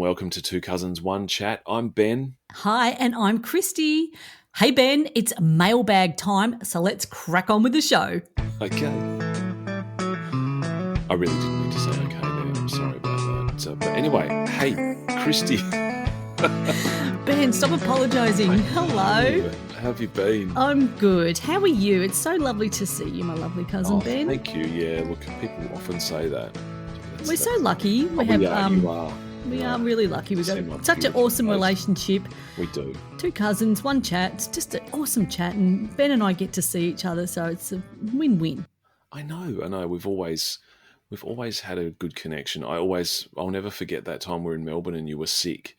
Welcome to Two Cousins, One Chat. I'm Ben. Hi, and I'm Kristy. Hey, Ben, it's mailbag time, so let's crack on with the show. Okay. I really didn't mean to say okay there. I'm sorry about that. But anyway, hey, Kristy. Ben, stop apologising. Hello. How have you been? I'm good. How are you? It's so lovely to see you, my lovely cousin Ben. Thank you. Yeah, look, people often say that. We're so lucky. We are really lucky. We've got such an awesome relationship. We do. Two cousins, one chat. It's just an awesome chat, and Ben and I get to see each other, so it's a win-win. I know. We've always had a good connection. I'll never forget that time we were in Melbourne and you were sick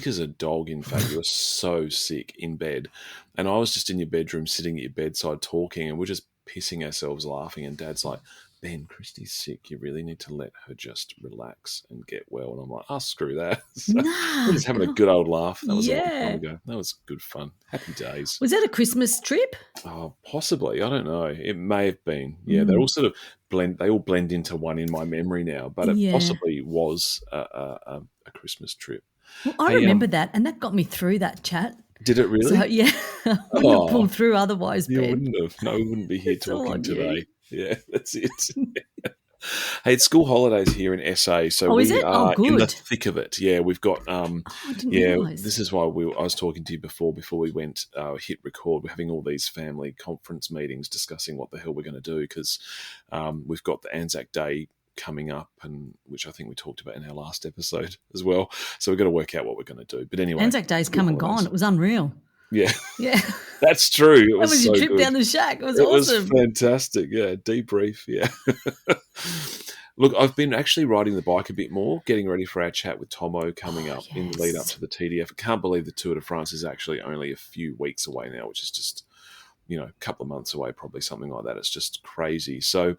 as a dog. In fact, you were so sick in bed, and I was just in your bedroom, sitting at your bedside talking, and we're just pissing ourselves laughing. And Dad's like, Ben, Kristy's sick. You really need to let her just relax and get well. And I'm like, screw that. So we're just having a good old laugh. That was a long time ago. That was good fun. Happy days. Was that a Christmas trip? Oh, possibly. I don't know. It may have been. Yeah, they're all sort of they all blend into one in my memory now, but it possibly was a Christmas trip. Well, I remember that, and that got me through that chat. Did it really? So, yeah, I wouldn't have pulled through otherwise, You Ben. wouldn't have. No, we wouldn't be here talking today. Yeah, that's it. Hey, it's school holidays here in SA, so we are in the thick of it. Yeah, we've got. This is why I was talking to you before we went hit record. We're having all these family conference meetings discussing what the hell we're going to do because we've got the Anzac Day coming up, and which I think we talked about in our last episode as well. So we've got to work out what we're going to do. But anyway, Anzac Day's come and gone. It was unreal. Yeah, yeah, that's true. That was your trip down the shack. It was awesome. It was fantastic. Yeah, debrief. Yeah. Look, I've been actually riding the bike a bit more, getting ready for our chat with Tomo coming up in the lead up to the TDF. I can't believe the Tour de France is actually only a few weeks away now, which is just, a couple of months away, probably something like that. It's just crazy. So,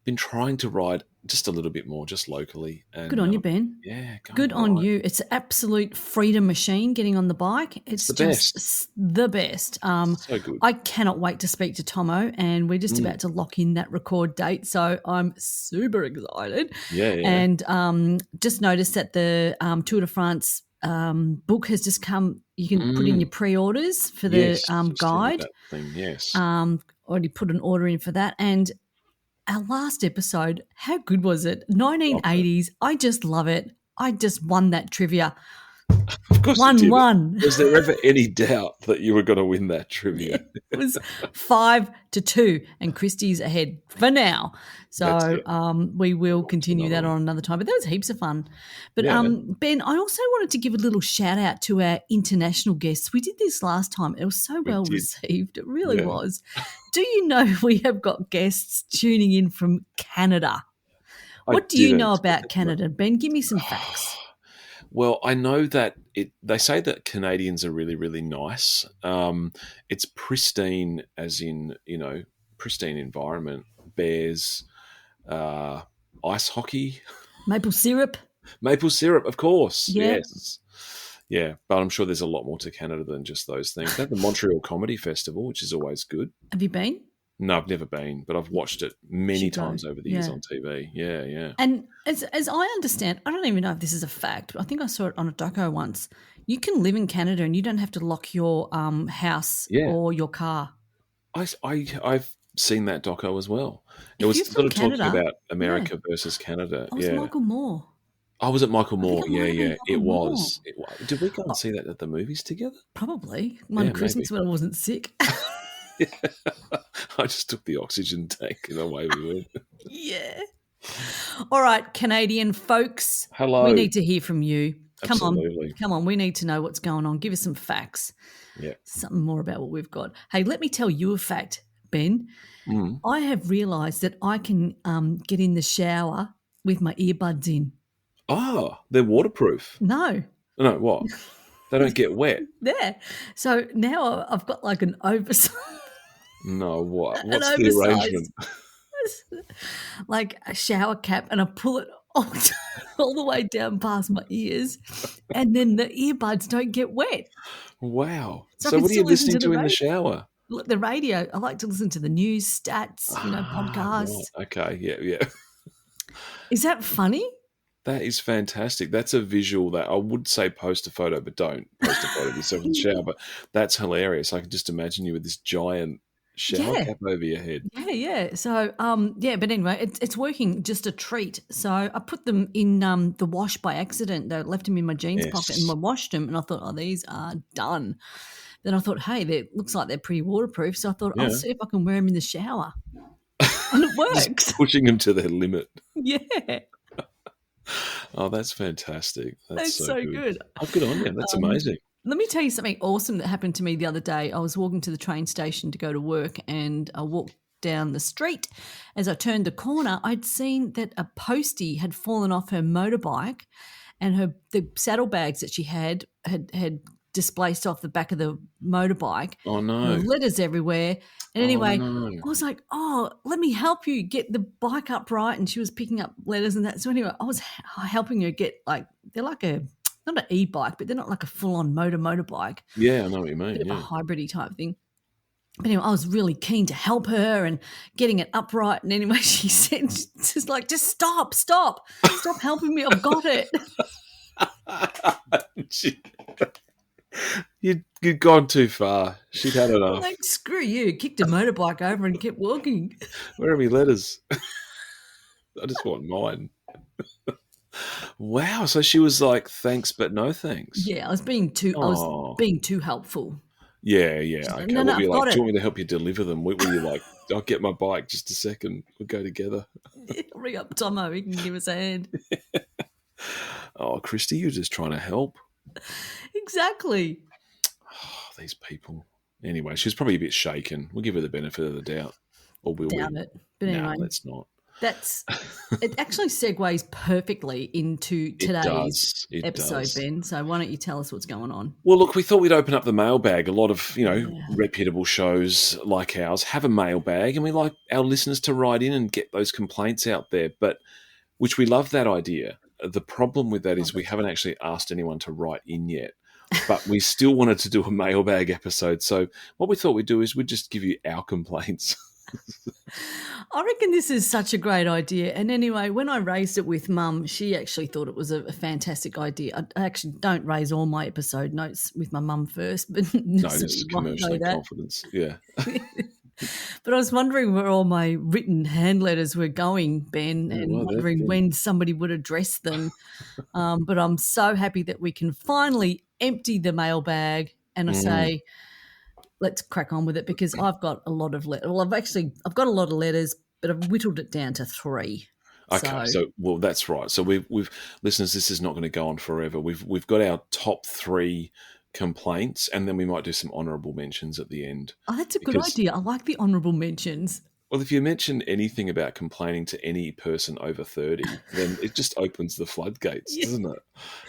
been trying to ride just a little bit more, just locally. And, good on you, Ben. Yeah, good on you. It's an absolute freedom machine getting on the bike. It's the best. So good. I cannot wait to speak to Tomo, and we're just about to lock in that record date, so I'm super excited. Yeah. And just noticed that the Tour de France book has just come. You can put in your pre-orders for the guide. That thing, yes. Already put an order in for that, and our last episode, how good was it? 1980s. I just love it. I just won that trivia. Of course you did. 1-1. Was there ever any doubt that you were going to win that trivia? It was 5-2, and Kristy's ahead for now. So we will continue that on another time. But that was heaps of fun. But Ben, I also wanted to give a little shout out to our international guests. We did this last time. It was so well received. It really was. Do you know we have got guests tuning in from Canada? What do you know about Canada, Ben? Give me some facts. Well, I know that they say that Canadians are really, really nice. It's pristine, as in, pristine environment, bears, ice hockey. Maple syrup, of course, yes. Yeah, but I'm sure there's a lot more to Canada than just those things. They have the Montreal Comedy Festival, which is always good. Have you been? No, I've never been, but I've watched it many times over the years on TV. Yeah. And as I understand, I don't even know if this is a fact, but I think I saw it on a doco once. You can live in Canada and you don't have to lock your house or your car. I've seen that doco as well. It was sort of talking about America versus Canada. It was Michael Moore. Oh, was it Michael Moore? Yeah. It was. Did we go and see that at the movies together? Probably. One Christmas when I wasn't sick. Yeah. I just took the oxygen tank and away we went. Yeah. All right, Canadian folks. Hello. We need to hear from you. Absolutely. Come on. We need to know what's going on. Give us some facts. Yeah. Something more about what we've got. Hey, let me tell you a fact, Ben. I have realised that I can get in the shower with my earbuds in. Oh, they're waterproof. No, what? They don't get wet. Yeah. So now I've got like an oversized. No, what? What's the arrangement? Like a shower cap, and I pull it all the way down past my ears, and then the earbuds don't get wet. Wow. So what are you listening to in the shower? The radio. I like to listen to the news, stats, podcasts. Right. Okay, yeah. Is that funny? That is fantastic. That's a visual that I would say post a photo, but don't post a photo of yourself in the shower. But that's hilarious. I can just imagine you with this giant shower cap over your head. Yeah. So, but anyway, it's working, just a treat. So I put them in the wash by accident. They left them in my jeans pocket, and I washed them, and I thought, oh, these are done. Then I thought, hey, they looks like they're pretty waterproof. So I thought, I'll see if I can wear them in the shower, and it works. Just pushing them to their limit. Yeah. Oh, that's fantastic. That's so good. Oh, good on you. That's amazing. Let me tell you something awesome that happened to me the other day. I was walking to the train station to go to work, and I walked down the street. As I turned the corner, I'd seen that a postie had fallen off her motorbike, and the saddlebags that she had displaced off the back of the motorbike. Oh, no. There were letters everywhere. And anyway, I was like, oh, let me help you get the bike upright. And she was picking up letters and that. So anyway, I was helping her get, like, they're like not an e-bike, but they're not like a full-on motorbike. Yeah, I know what you mean. A bit of a hybrid-y type thing. But anyway, I was really keen to help her and getting it upright. And anyway, she said, just stop helping me. I've got it. You'd gone too far. She'd had enough. Like, screw you. Kicked a motorbike over and kept walking. Where are my letters? I just want mine. Wow. So she was like, thanks, but no thanks. Yeah, I was being too helpful. Yeah. Okay. Like, do you want me to help you deliver them? Were you like, I'll get my bike, just a second. We'll go together. Yeah, ring up Tomo. He can give us a hand. Oh, Kristy, you're just trying to help. Exactly. Oh, these people. Anyway, she was probably a bit shaken. We'll give her the benefit of the doubt. Or will Doubt we? it. But anyway. No, let's not. It actually segues perfectly into today's episode, Ben. So why don't you tell us what's going on? Well, look, we thought we'd open up the mailbag. A lot of, reputable shows like ours have a mailbag, and we like our listeners to write in and get those complaints out there, which we love that idea. The problem with that is we haven't actually asked anyone to write in yet, but we still wanted to do a mailbag episode. So what we thought we'd do is we'd just give you our complaints. I reckon this is such a great idea. And anyway, when I raised it with Mum, she actually thought it was a fantastic idea. I actually don't raise all my episode notes with my mum first, but no, this is commercial confidence. Yeah. But I was wondering where all my written hand letters were going, Ben, and wondering when somebody would address them. But I'm so happy that we can finally empty the mailbag, and I say, let's crack on with it, because I've got a lot of letters. Well, I've got a lot of letters, but I've whittled it down to 3. Okay, so that's right. So we've listeners, this is not going to go on forever. We've got our top 3 complaints, and then we might do some honourable mentions at the end. Oh, that's a good idea. I like the honourable mentions. Well, if you mention anything about complaining to any person over 30, then it just opens the floodgates, doesn't it?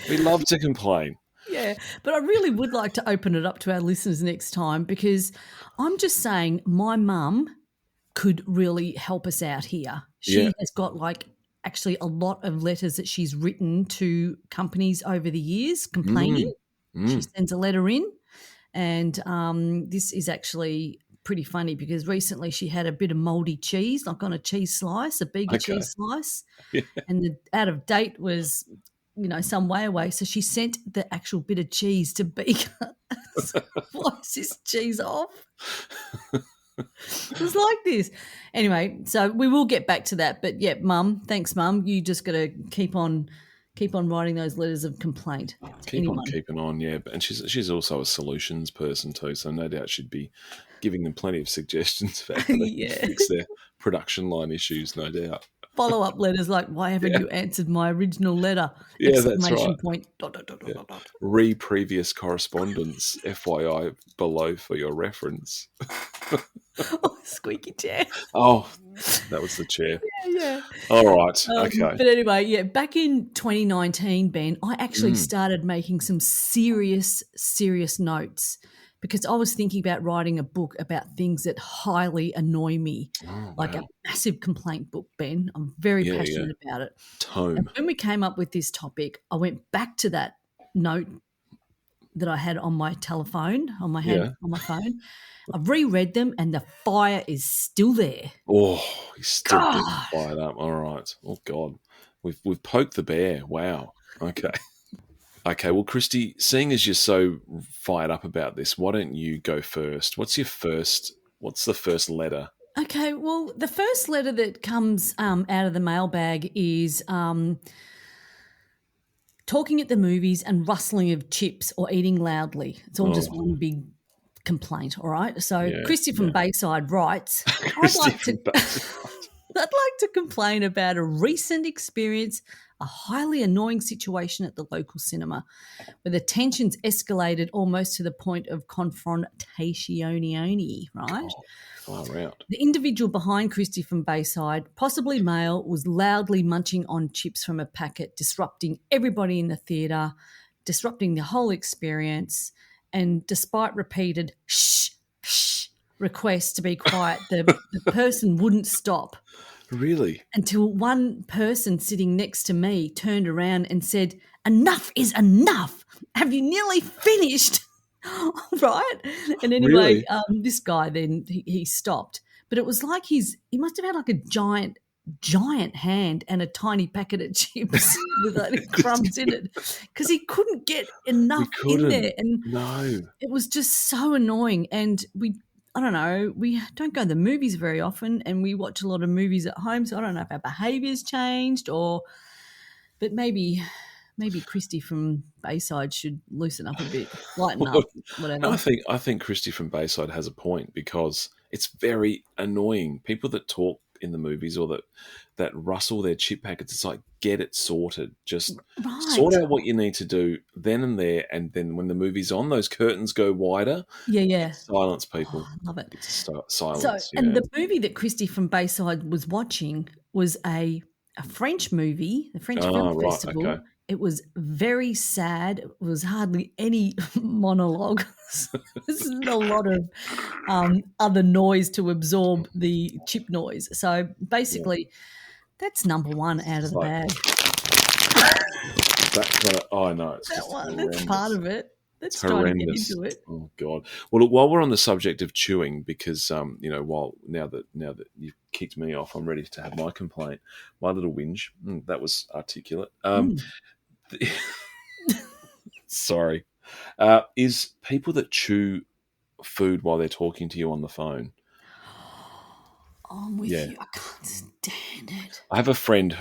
We love to complain. Yeah, but I really would like to open it up to our listeners next time, because I'm just saying my mum could really help us out here. She has got actually a lot of letters that she's written to companies over the years complaining. She sends a letter in, and this is actually pretty funny, because recently she had a bit of mouldy cheese, like on a cheese slice, a Bega cheese slice, and the out of date was some way away. So she sent the actual bit of cheese to Bega. Why is this cheese off? It was like this. Anyway, so we will get back to that. But yeah, Mum, thanks, Mum. You just got to keep on writing those letters of complaint. Keep on keeping on, yeah. And she's also a solutions person too, so no doubt she'd be giving them plenty of suggestions for how to fix their production line issues, no doubt. Follow-up letters like, why haven't you answered my original letter? Yeah, that's right. Point. ... Re previous correspondence, FYI, below for your reference. Oh, squeaky chair. Oh, that was the chair. Yeah. All right, okay. But anyway, back in 2019, Ben, I actually started making some serious notes, because I was thinking about writing a book about things that highly annoy me, a massive complaint book, Ben. I'm very passionate about it. And when we came up with this topic, I went back to that note that I had on my telephone, on my phone. I've reread them, and the fire is still there. Oh, he's still getting fired up. All right. Oh, God. We've poked the bear. Wow. Okay. Okay. Well, Kristy, seeing as you're so fired up about this, why don't you go first? What's the first letter? Okay, well, the first letter that comes out of the mailbag is talking at the movies and rustling of chips or eating loudly. It's all just one big complaint, all right? So Kristy from Bayside writes, Kristy from Bayside. I'd like to complain about a recent experience, a highly annoying situation at the local cinema where the tensions escalated almost to the point of confrontation, right? Far out. The individual behind Kristy from Bayside, possibly male, was loudly munching on chips from a packet, disrupting everybody in the theatre, disrupting the whole experience, and despite repeated shh, shh requests to be quiet, the person wouldn't stop. Really? Until one person sitting next to me turned around and said, "Enough is enough. Have you nearly finished?" Right? And anyway, Really? this guy then he stopped. But it was like he must have had like a giant hand and a tiny packet of chips with like crumbs in it because he couldn't get enough in there. And it was just so annoying. And I don't know, we don't go to the movies very often and we watch a lot of movies at home, so I don't know if our behaviour's changed but maybe Kristy from Bayside should loosen up a bit, lighten up, whatever. I think Kristy from Bayside has a point because it's very annoying. People that talk in the movies or that rustle their chip packets, it's like, get it sorted. Just sort out what you need to do then and there, and then when the movie's on, those curtains go wider. Yeah. Silence, people. I love it. Silence. And the movie that Kristy from Bayside was watching was a French movie, the French Film Festival. Okay. It was very sad. It was hardly any monologue. This is a lot of other noise to absorb the chip noise. So basically, that's number one out of the bag. I know. That's part of it. That's trying to get into it. Oh God! Well, look, while we're on the subject of chewing, because now that you've kicked me off, I'm ready to have my complaint, my little whinge. That was articulate. Sorry, is people that chew food while they're talking to you on the phone. I'm with you. I can't stand it. I have a friend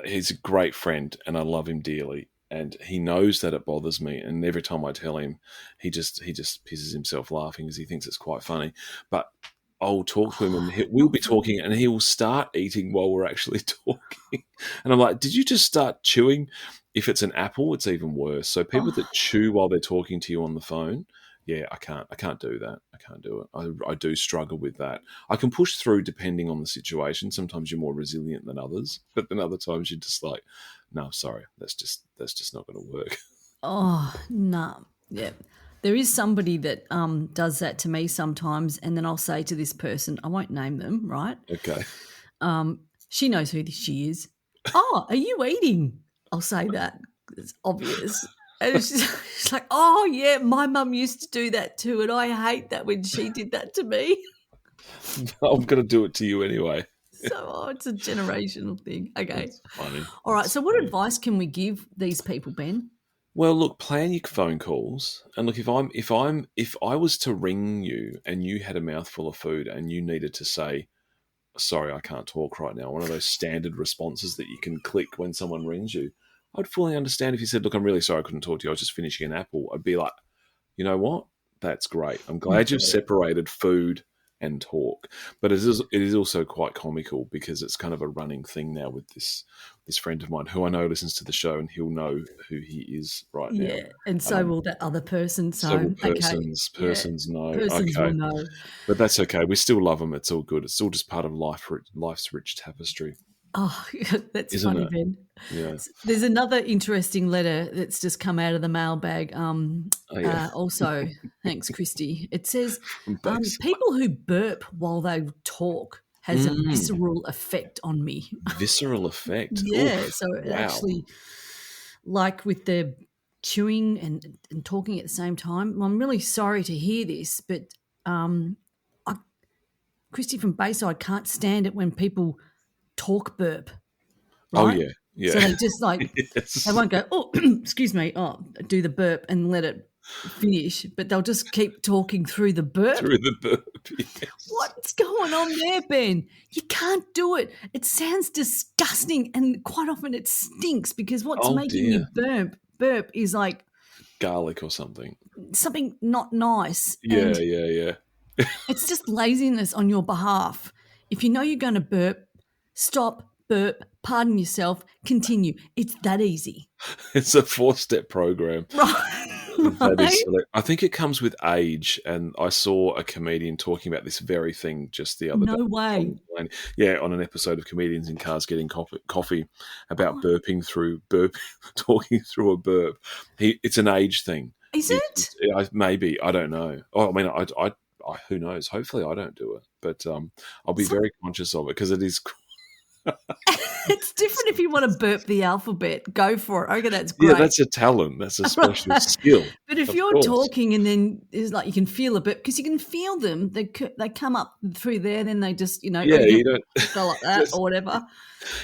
he's a great friend, and I love him dearly. And he knows that it bothers me, and every time I tell him, he just pisses himself laughing because he thinks it's quite funny. But I'll talk to him, and we'll be talking, and he will start eating while we're actually talking. And I'm like, "Did you just start chewing?" If it's an apple, it's even worse. So people that chew while they're talking to you on the phone, I can't do that. I can't do it. I do struggle with that. I can push through depending on the situation. Sometimes you're more resilient than others, but then other times you're just like, no, sorry, that's just not going to work. Oh, no. Yeah. There is somebody that does that to me sometimes, and then I'll say to this person, I won't name them, right? Okay. She knows who she is. "Oh, are you eating?" I'll say that. It's obvious. And she's like, "Oh, yeah, my mum used to do that too, and I hate that when she did that to me." I'm going to do it to you anyway. So it's a generational thing. Okay. That's funny. All right, so what advice can we give these people, Ben? Well, look, plan your phone calls, and look, if I was to ring you and you had a mouthful of food and you needed to say, "Sorry, I can't talk right now," one of those standard responses that you can click when someone rings you, I'd fully understand if you said, "Look, I'm really sorry I couldn't talk to you. I was just finishing an apple." I'd be like, you know what? That's great. I'm glad you've separated food and talk. But it is also quite comical because it's kind of a running thing now with this friend of mine who I know listens to the show, and he'll know who he is right now. Yeah, and so will that other person. Persons know. Persons will know. But that's okay. We still love them. It's all good. It's all just part of life's rich tapestry. Oh, that's Isn't funny, it? Ben. Yeah. There's another interesting letter that's just come out of the mailbag. Also, thanks, Kristy. It says people who burp while they talk has a visceral effect on me. Visceral effect? Yeah. Oof, So it actually, like with the chewing and talking at the same time, I'm really sorry to hear this, but Kristy from Bayside can't stand it when people talk burp. Right? Yeah. So they just they won't go, oh, excuse me, do the burp and let it finish, but they'll just keep talking through the burp. Through the burp, yes. What's going on there, Ben? You can't do it. It sounds disgusting, and quite often it stinks because what's making you burp is like garlic or something not nice. Yeah. It's just laziness on your behalf. If you know you're going to burp, stop, burp, pardon yourself, continue. It's that easy. It's a 4-step program. Right. I think it comes with age, and I saw a comedian talking about this very thing just the other day. No way. Yeah, on an episode of Comedians in Cars Getting Coffee about talking through a burp. It's an age thing. Is it? Maybe. I don't know. Oh, I mean, I who knows? Hopefully I don't do it, but I'll be very conscious of it because it is. It's different if you want to burp the alphabet. Go for it. Okay, that's great. Yeah, that's a talent. That's a special skill. But if you're talking and then it's like you can feel a bit, because you can feel them. They come up through there, then they just, you don't go like that or whatever.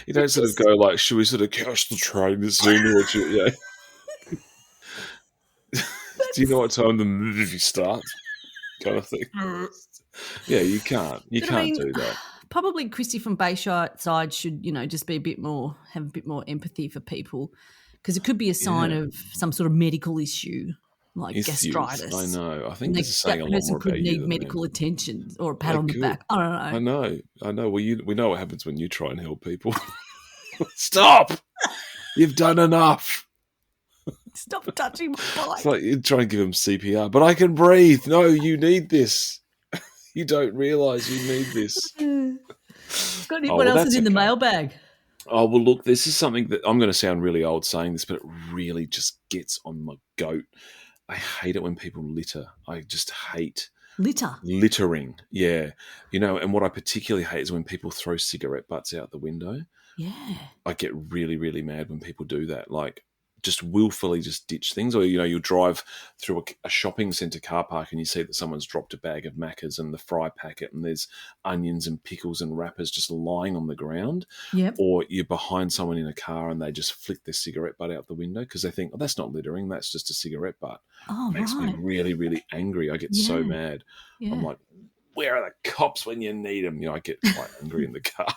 You don't sort of go like, should we sort of catch the train soon? Or do you know what time the movie starts? Kind of thing. Yeah, you can't. You can't do that. Probably Kristy from Bayside should, just be have a bit more empathy for people, because it could be a sign of some sort of medical issue like gastritis. I know. I think this is saying a lot more about you. That person could need medical attention or a pat on the back. I don't know. I know. Well, we know what happens when you try and help people. Stop! You've done enough. Stop touching my bike. It's like you're trying to give him CPR, but I can breathe. No, you need this. You don't realise you need this. What else is in the mailbag? Oh, well, look, this is something that I'm going to sound really old saying this, but it really just gets on my goat. I hate it when people litter. I just hate littering. Yeah. And what I particularly hate is when people throw cigarette butts out the window. Yeah. I get really, really mad when people do that. Like, just willfully just ditch things, or you'll drive through a shopping centre car park and you see that someone's dropped a bag of Maccas and the fry packet, and there's onions and pickles and wrappers just lying on the ground. Yep. Or you're behind someone in a car and they just flick their cigarette butt out the window because they think, that's not littering, that's just a cigarette butt. Oh, it makes me really, really angry. I get so mad. Yeah. I'm like, where are the cops when you need them? I get quite angry in the car.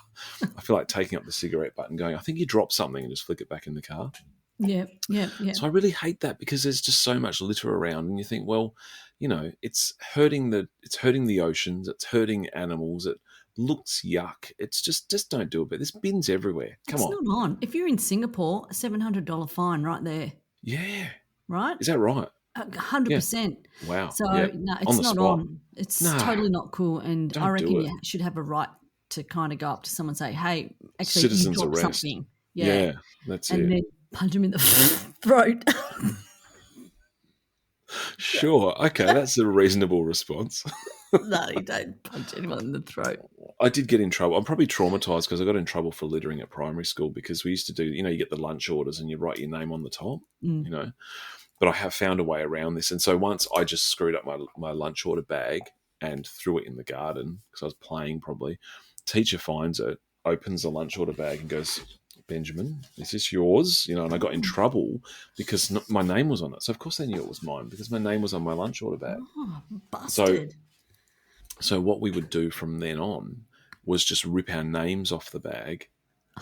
I feel like taking up the cigarette butt and going, I think you dropped something, and just flick it back in the car. Yeah. So I really hate that because there's just so much litter around, and you think, well, it's hurting the oceans, it's hurting animals, it looks yuck. It's just don't do it. But there's bins everywhere. Come on. It's not on. If you're in Singapore, a $700 fine right there. Yeah. Right? Is that right? 100%. Yeah. Wow. So no, it's not on. It's totally not cool, and I reckon you should have a right to kind of go up to someone and say, "Hey, actually, citizens you dropped arrest. Something." Yeah, that's it. And then punch him in the throat. Sure. Okay, that's a reasonable response. No, you don't punch anyone in the throat. I did get in trouble. I'm probably traumatized because I got in trouble for littering at primary school, because we used to do, you get the lunch orders and you write your name on the top, But I have found a way around this. And so once I just screwed up my lunch order bag and threw it in the garden because I was playing probably. Teacher finds it, opens the lunch order bag and goes, Benjamin, is this yours? And I got in trouble because my name was on it. So, of course, they knew it was mine because my name was on my lunch order bag. Oh, busted. So what we would do from then on was just rip our names off the bag,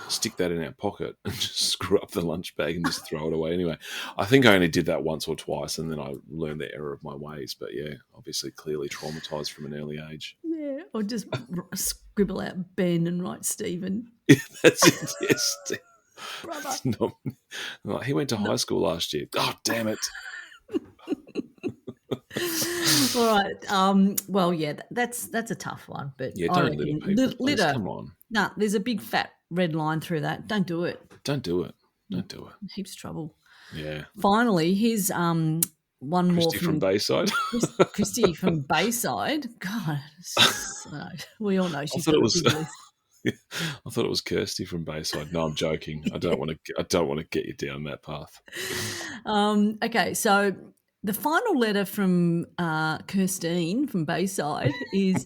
stick that in our pocket, and just screw up the lunch bag and just throw it away anyway. I think I only did that once or twice, and then I learned the error of my ways. But, yeah, obviously clearly traumatised from an early age. Yeah, or just scribble out Ben and write Stephen. That's it, yes. Brother. He went to high school last year. Oh, damn it. All right. Well, yeah, that's a tough one. But yeah, don't litter people. Litter. Come on. No, there's a big fat red line through that. Don't do it. Don't do it. Don't do it. Heaps of trouble. Yeah. Finally, here's one more from Bayside. Kristy from Bayside. God, we all know she's got a big list. I thought it was Kirsty from Bayside. No, I'm joking. I don't want to get you down that path. Okay, so the final letter from Kirstine from Bayside is,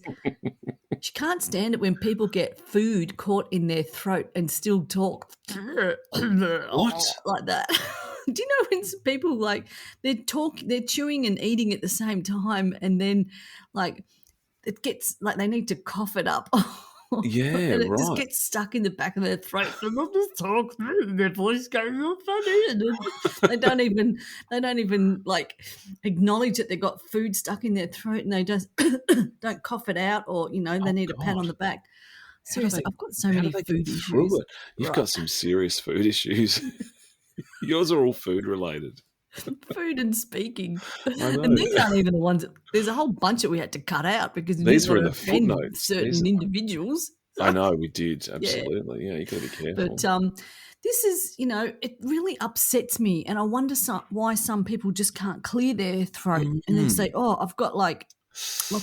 She can't stand it when people get food caught in their throat and still talk What? like that. Do you know when some people like they're chewing and eating at the same time, and then like it gets like they need to cough it up. Yeah, And it just right. gets stuck in the back of their throat. And they'll just talk and their voice goes all funny. And they don't even like acknowledge that they've got food stuck in their throat, and they just don't cough it out, or they need a pat on the back. Seriously, I've got so many food issues. Through it? You've got some serious food issues. Yours are all food related. Food and speaking. I know. And these aren't even the ones. There's a whole bunch that we had to cut out because these were in the offend footnotes. certain individuals. I know we did, absolutely. Yeah, you got to be careful. But this is, it really upsets me, and I wonder why some people just can't clear their throat, and they say, "Oh, I've got like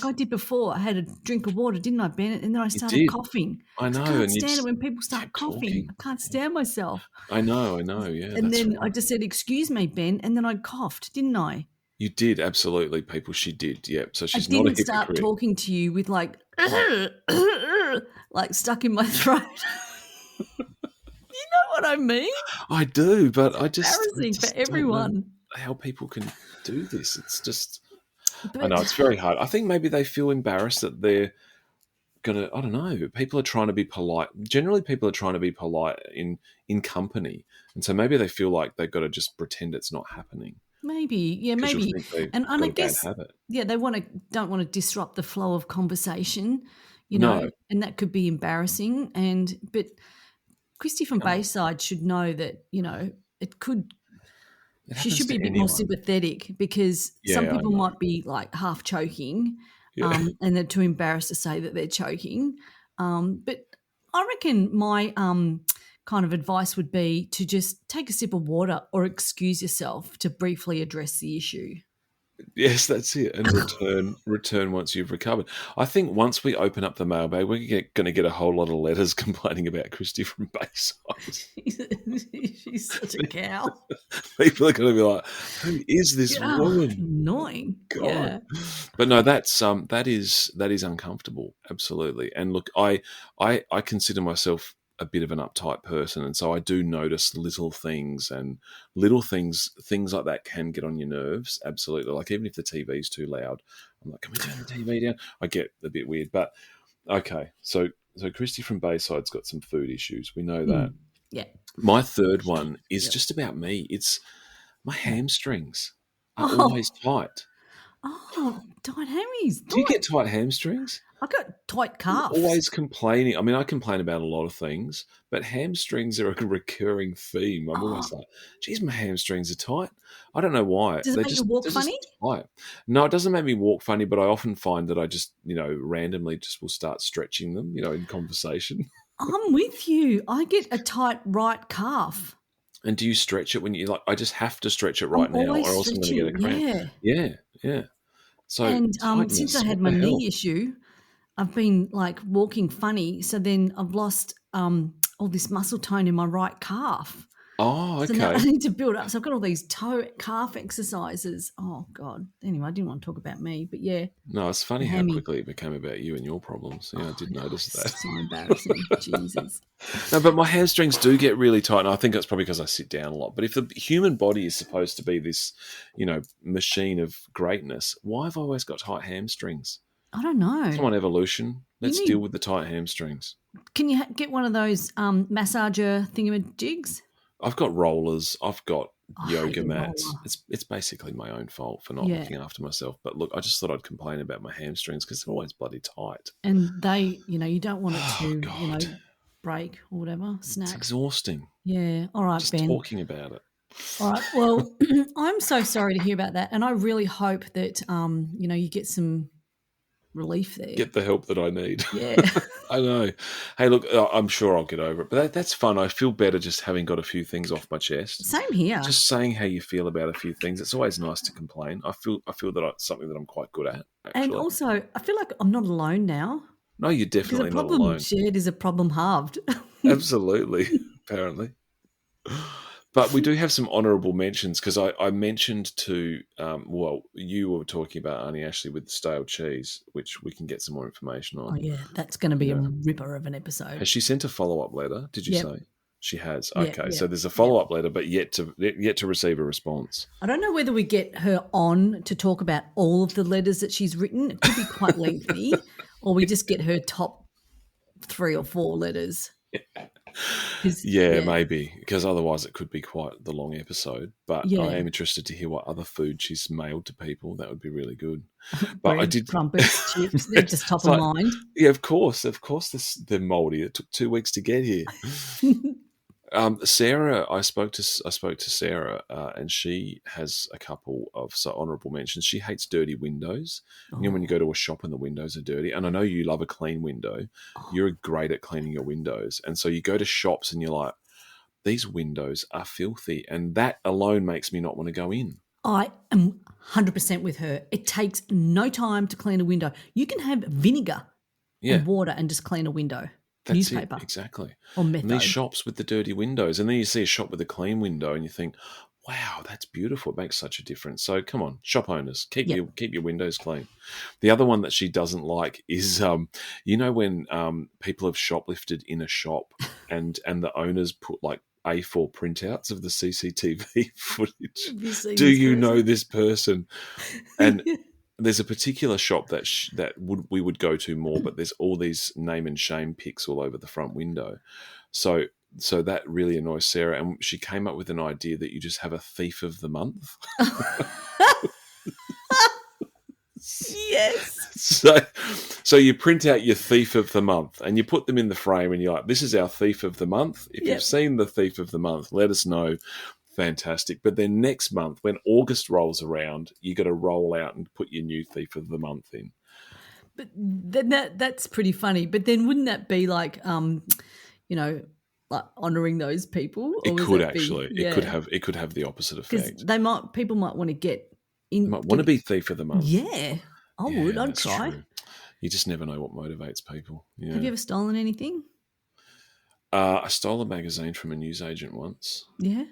I did before. I had a drink of water, didn't I, Bennett? And then I started coughing. I know. I can't stand it when people start coughing. I can't stand myself. I know. Yeah. And then I just said, "Excuse me, Ben," and then I coughed, didn't I? You did, absolutely, people. She did, yeah. So she's not a hypocrite. I didn't start talking to you with like stuck in my throat. You know what I mean? I do, but I just embarrassing for everyone. Don't know how people can do this? It's just, I know it's very hard. I think maybe they feel embarrassed that they're gonna. I don't know. People are trying to be polite. Generally, people are trying to be polite in company, and so maybe they feel like they've got to just pretend it's not happening. Maybe, yeah, maybe, and I guess, yeah, they don't want to disrupt the flow of conversation, and that could be embarrassing. But Kristy from Bayside should know that it could. She should be a bit more sympathetic, because some people might be like half choking, and they're too embarrassed to say that they're choking. But I reckon my kind of advice would be to just take a sip of water or excuse yourself to briefly address the issue. Yes, that's it. And return once you've recovered. I think once we open up the mailbag, we're going to get a whole lot of letters complaining about Kristy from Bayside. She's such a cow. People are going to be like, "Who is this woman?" Annoying. God. Yeah. But no, that is uncomfortable. Absolutely. And look, I consider myself a bit of an uptight person, and so I do notice little things things like that can get on your nerves. Absolutely. Like even if the TV's too loud, I'm like, "Can we turn the TV down?" I get a bit weird. But okay, so Kristy from Bayside's got some food issues. We know that. Yeah. My third one is just about me. It's my hamstrings are always tight. Oh, tight hammies. Do you get tight hamstrings? I got tight calves. I'm always complaining. I mean, I complain about a lot of things, but hamstrings are a recurring theme. I'm always like, "Geez, my hamstrings are tight." I don't know why. Does it make you walk funny? Tight. No, it doesn't make me walk funny, but I often find that I just, randomly just will start stretching them, in conversation. I'm with you. I get a tight right calf. And do you stretch it when you I just have to stretch it right now, or else I'm going to get a cramp. Yeah. So, since I had my knee issue, I've been like walking funny. So then I've lost all this muscle tone in my right calf. Oh, okay. So now I need to build up. So I've got all these calf exercises. Oh, God. Anyway, I didn't want to talk about me, but yeah. No, it's funny how quickly it became about you and your problems. Yeah, I did notice that. So embarrassing. Jesus. No, but my hamstrings do get really tight, and I think it's probably because I sit down a lot. But if the human body is supposed to be this, machine of greatness, why have I always got tight hamstrings? I don't know. Come on, evolution. Let's deal with the tight hamstrings. Can you get one of those massager thingamajigs? I've got rollers. I've got yoga mats. It's basically my own fault for not looking after myself. But look, I just thought I'd complain about my hamstrings because they're always bloody tight. And they, you don't want it to, break or whatever, snap. It's exhausting. Yeah. All right, just Ben. Talking about it. All right. Well, I'm so sorry to hear about that. And I really hope that, you get some relief there. Get the help that I need. Yeah. I know. Hey, look, I'm sure I'll get over it. But that's fun. I feel better just having got a few things off my chest. Same here. Just saying how you feel about a few things. It's always nice to complain. I feel that it's something that I'm quite good at, actually. And also, I feel like I'm not alone now. No, you're definitely not alone. Because a problem shared is a problem halved. Absolutely, apparently. But we do have some honourable mentions because I mentioned to, you were talking about Auntie Ashley with the stale cheese, which we can get some more information on. Oh, yeah, that's going to be a ripper of an episode. Has she sent a follow-up letter, did you say? She has. Okay, so there's a follow-up letter, but yet to receive a response. I don't know whether we get her on to talk about all of the letters that she's written. It could be quite lengthy, or we just get her top 3 or 4 letters. Maybe, because otherwise it could be quite the long episode. But I am interested to hear what other food she's mailed to people. That would be really good. But bread, I did crumpets, chips. They're just top of mind. Yeah, of course. They're mouldy. It took 2 weeks to get here. Sarah, I spoke to Sarah, and she has a couple of honourable mentions. She hates dirty windows. Oh. You know, when you go to a shop and the windows are dirty, and I know you love a clean window. Oh. You're great at cleaning your windows, and so you go to shops and you're like, these windows are filthy, and that alone makes me not want to go in. I am 100% with her. It takes no time to clean a window. You can have vinegar and water and just clean a window. That's newspaper. It, exactly. Or method. And these shops with the dirty windows, and then you see a shop with a clean window and you think, wow, that's beautiful. It makes such a difference. So come on, shop owners, keep your windows clean. The other one that she doesn't like is, when people have shoplifted in a shop and the owners put like A4 printouts of the CCTV footage. Do you know this person? And there's a particular shop we would go to more, but there's all these name and shame pics all over the front window. So that really annoys Sarah, and she came up with an idea that you just have a thief of the month. Yes. So you print out your thief of the month and you put them in the frame, and you're like, this is our thief of the month. If you've seen the thief of the month, let us know. Fantastic. But then next month, when August rolls around, you got to roll out and put your new thief of the month in. But then that's pretty funny. But then wouldn't that be like, like honouring those people? Or it could actually. It could have the opposite effect. People might want to get in. Might want to be thief of the month. Yeah, I would. I'd try. True. You just never know what motivates people. Yeah. Have you ever stolen anything? I stole a magazine from a newsagent once. Yeah.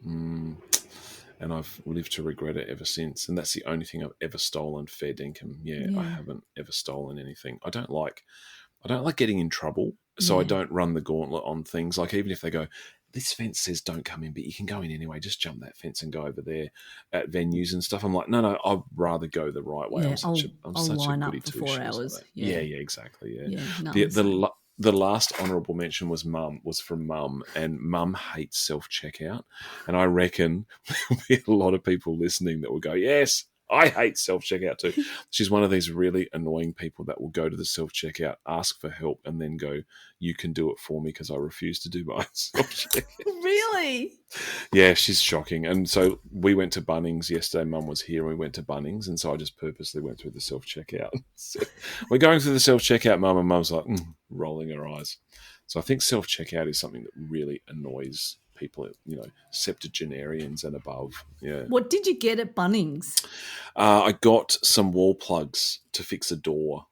And I've lived to regret it ever since. And that's the only thing I've ever stolen, fair dinkum. Yeah, I haven't ever stolen anything. I don't like getting in trouble, so I don't run the gauntlet on things. Like, even if they go, this fence says don't come in, but you can go in anyway, just jump that fence and go over there at venues and stuff. I'm like, no, I'd rather go the right way. Yeah, I'm such a line goody up for 4 hours. Like yeah, exactly. Yeah. The last honourable mention was from Mum, and Mum hates self-checkout. And I reckon there'll be a lot of people listening that will go, yes, I hate self-checkout too. She's one of these really annoying people that will go to the self-checkout, ask for help, and then go, you can do it for me because I refuse to do my self-checkout. Really? Yeah, she's shocking. And so we went to Bunnings yesterday. Mum was here and we went to Bunnings, and so I just purposely went through the self-checkout. So we're going through the self-checkout, Mum, and Mum's like, rolling her eyes. So I think self-checkout is something that really annoys people, septuagenarians and above. Yeah. What did you get at Bunnings? I got some wall plugs to fix a door.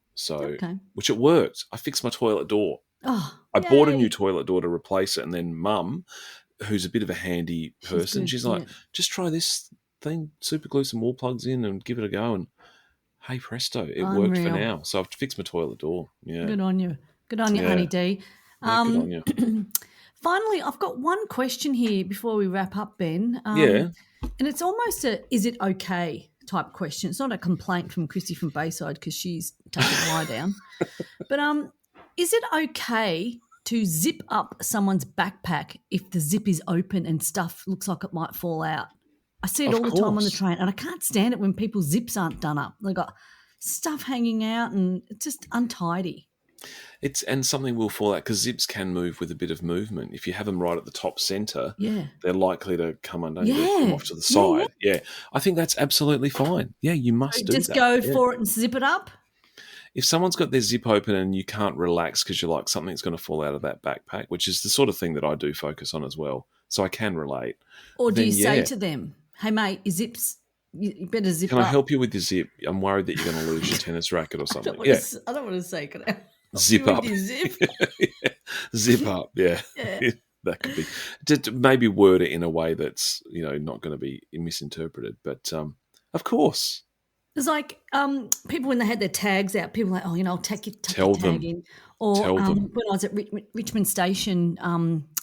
Which it worked. I fixed my toilet door. Oh, I bought a new toilet door to replace it, and then Mum, who's a bit of a handy person, she's like, just try this thing, super glue some wall plugs in and give it a go, and hey presto, it worked for now. So I've fixed my toilet door. Yeah. Good on you, Honey D. Yeah, good on you. Finally, I've got one question here before we wrap up, Ben. And it's almost a is it okay type question. It's not a complaint from Kristy from Bayside because she's taking a lie down. But is it okay to zip up someone's backpack if the zip is open and stuff looks like it might fall out? I see it all the time on the train, and I can't stand it when people's zips aren't done up. They've got stuff hanging out and it's just untidy. And something will fall out because zips can move with a bit of movement. If you have them right at the top centre, yeah, they're likely to come undone, come off to the side. Yeah, I think that's absolutely fine. Yeah, you must do just that. Just go for it and zip it up. If someone's got their zip open and you can't relax because you're like, something's going to fall out of that backpack, which is the sort of thing that I do focus on as well, so I can relate. Or do you say to them, hey, mate, your zips, you better zip up. Can I help you with your zip? I'm worried that you're going to lose your tennis racket or something. I don't want to say, can I zip up. Zip? Zip up, yeah. That could be. Just maybe word it in a way that's, not going to be misinterpreted. But of course. It's like people when they had their tags out, people were like, I'll tuck your tag in. Or when I was at Richmond Station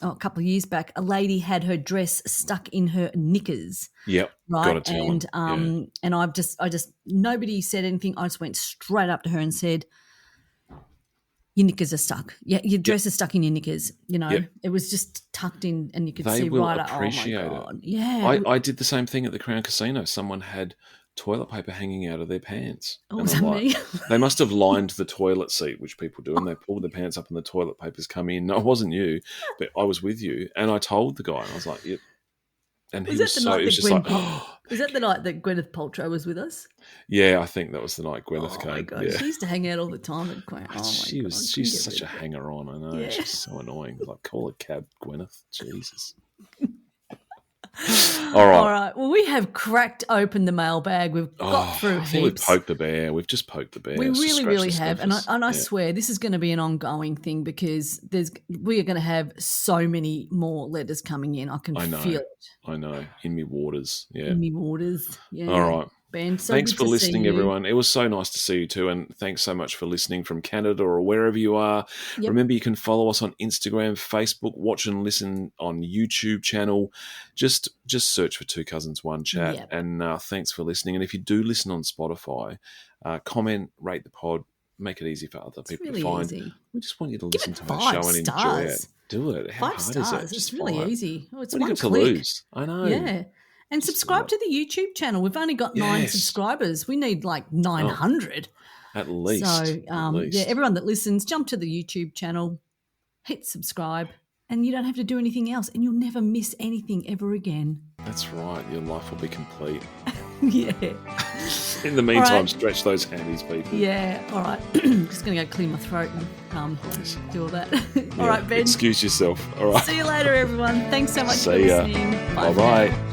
a couple of years back, a lady had her dress stuck in her knickers. Yep, right. Got to tell them. And I just nobody said anything. I just went straight up to her and said, "Your knickers are stuck. Yeah, your dress is stuck in your knickers. It was just tucked in, and you could see right. Appreciate oh my God. it. Yeah, I did the same thing at the Crown Casino. Someone had toilet paper hanging out of their pants. Oh, was that me? They must have lined the toilet seat, which people do, and they pull their pants up and the toilet papers come in. No, it wasn't you, but I was with you, and I told the guy, and I was like, "Yep." And he was so, it was just like, was that the night that Gwyneth Paltrow was with us? Yeah, I think that was the night Gwyneth came. Oh my God, yeah. She used to hang out all the time at Gwyneth. Oh my God, she's such a hanger-on, I know. Yeah. She's so annoying. Like, call a cab, Gwyneth. Jesus. All right. Well, we have cracked open the mailbag. We've got through heaps. We've poked the bear. We've just poked the bear. We really have. And I swear this is going to be an ongoing thing because we are going to have so many more letters coming in. I can feel it. I know. In me waters. Yeah. In me waters. Yeah. All right. Ben, so thanks for listening, everyone. It was so nice to see you too, and thanks so much for listening from Canada or wherever you are. Yep. Remember, you can follow us on Instagram, Facebook, watch and listen on YouTube channel. Just search for Two Cousins One Chat, yep. And thanks for listening. And if you do listen on Spotify, comment, rate the pod, make it easy for other people to find. Easy. We just want you to listen to our show and enjoy it. Do it. How hard is it? It's really easy. Oh, it's what do you got to lose? I know. Yeah. And subscribe to the YouTube channel. We've only got 9 subscribers. We need like 900. At least. So, everyone that listens, jump to the YouTube channel, hit subscribe, and you don't have to do anything else, and you'll never miss anything ever again. That's right. Your life will be complete. Yeah. In the meantime, stretch those handies, people. Yeah. All right. Just going to go clear my throat and do all that. All right, Ben. Excuse yourself. All right. See you later, everyone. Thanks so much for listening. Bye-bye.